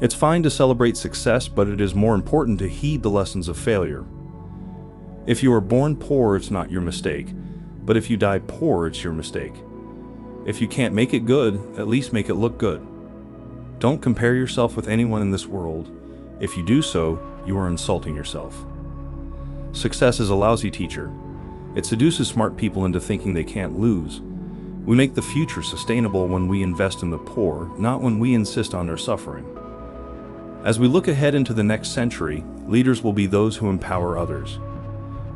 It's fine to celebrate success, but it is more important to heed the lessons of failure. If you are born poor, it's not your mistake, but if you die poor, it's your mistake. If you can't make it good, at least make it look good. Don't compare yourself with anyone in this world. If you do so, you are insulting yourself. Success is a lousy teacher. It seduces smart people into thinking they can't lose. We make the future sustainable when we invest in the poor, not when we insist on their suffering. As we look ahead into the next century, leaders will be those who empower others.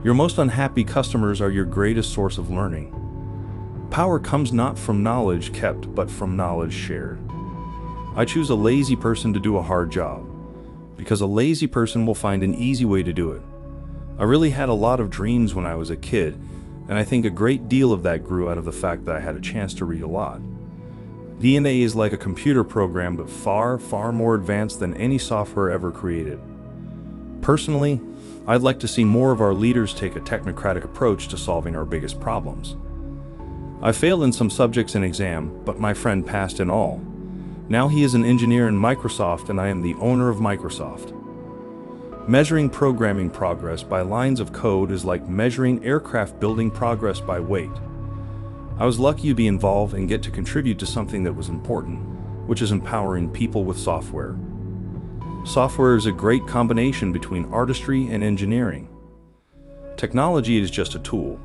Your most unhappy customers are your greatest source of learning. Power comes not from knowledge kept, but from knowledge shared. I choose a lazy person to do a hard job, because a lazy person will find an easy way to do it. I really had a lot of dreams when I was a kid, and I think a great deal of that grew out of the fact that I had a chance to read a lot. DNA is like a computer program, but far, far more advanced than any software ever created. Personally, I'd like to see more of our leaders take a technocratic approach to solving our biggest problems. I failed in some subjects in exam, but my friend passed in all. Now he is an engineer in Microsoft, and I am the owner of Microsoft. Measuring programming progress by lines of code is like measuring aircraft building progress by weight. I was lucky to be involved and get to contribute to something that was important, which is empowering people with software. Software is a great combination between artistry and engineering. Technology is just a tool.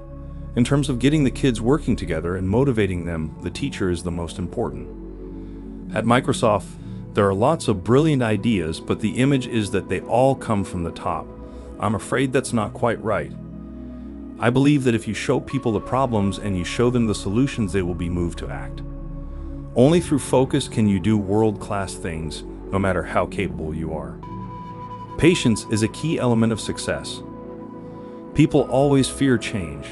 In terms of getting the kids working together and motivating them, the teacher is the most important. At Microsoft, there are lots of brilliant ideas, but the image is that they all come from the top. I'm afraid that's not quite right. I believe that if you show people the problems and you show them the solutions, they will be moved to act. Only through focus can you do world-class things, no matter how capable you are. Patience is a key element of success. People always fear change.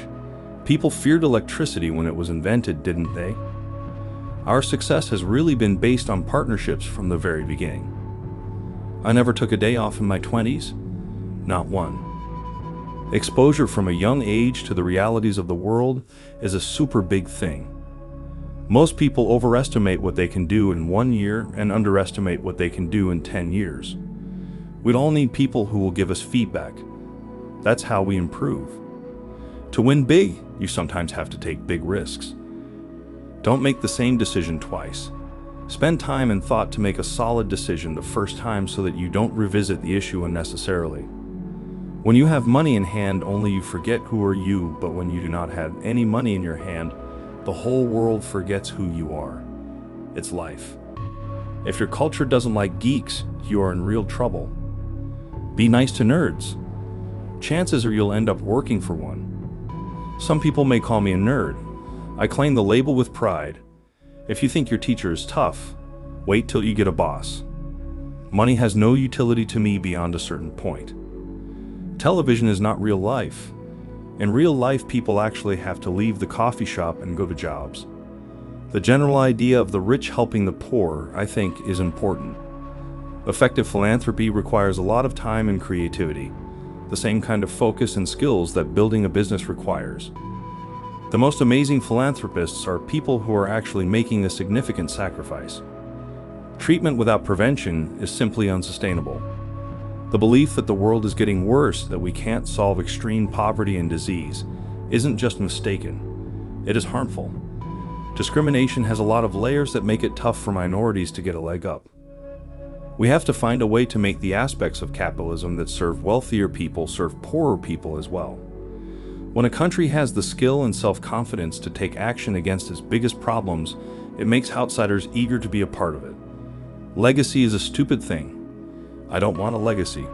People feared electricity when it was invented, didn't they? Our success has really been based on partnerships from the very beginning. I never took a day off in my 20s, not one. Exposure from a young age to the realities of the world is a super big thing. Most people overestimate what they can do in 1 year and underestimate what they can do in 10 years. We'd all need people who will give us feedback. That's how we improve. To win big, you sometimes have to take big risks. Don't make the same decision twice. Spend time and thought to make a solid decision the first time so that you don't revisit the issue unnecessarily. When you have money in hand, only you forget who are you, but when you do not have any money in your hand, the whole world forgets who you are. It's life. If your culture doesn't like geeks, you are in real trouble. Be nice to nerds. Chances are you'll end up working for one. Some people may call me a nerd. I claim the label with pride. If you think your teacher is tough, wait till you get a boss. Money has no utility to me beyond a certain point. Television is not real life. In real life, people actually have to leave the coffee shop and go to jobs. The general idea of the rich helping the poor, I think, is important. Effective philanthropy requires a lot of time and creativity, the same kind of focus and skills that building a business requires. The most amazing philanthropists are people who are actually making a significant sacrifice. Treatment without prevention is simply unsustainable. The belief that the world is getting worse, that we can't solve extreme poverty and disease, isn't just mistaken. It is harmful. Discrimination has a lot of layers that make it tough for minorities to get a leg up. We have to find a way to make the aspects of capitalism that serve wealthier people serve poorer people as well. When a country has the skill and self-confidence to take action against its biggest problems, it makes outsiders eager to be a part of it. Legacy is a stupid thing. I don't want a legacy.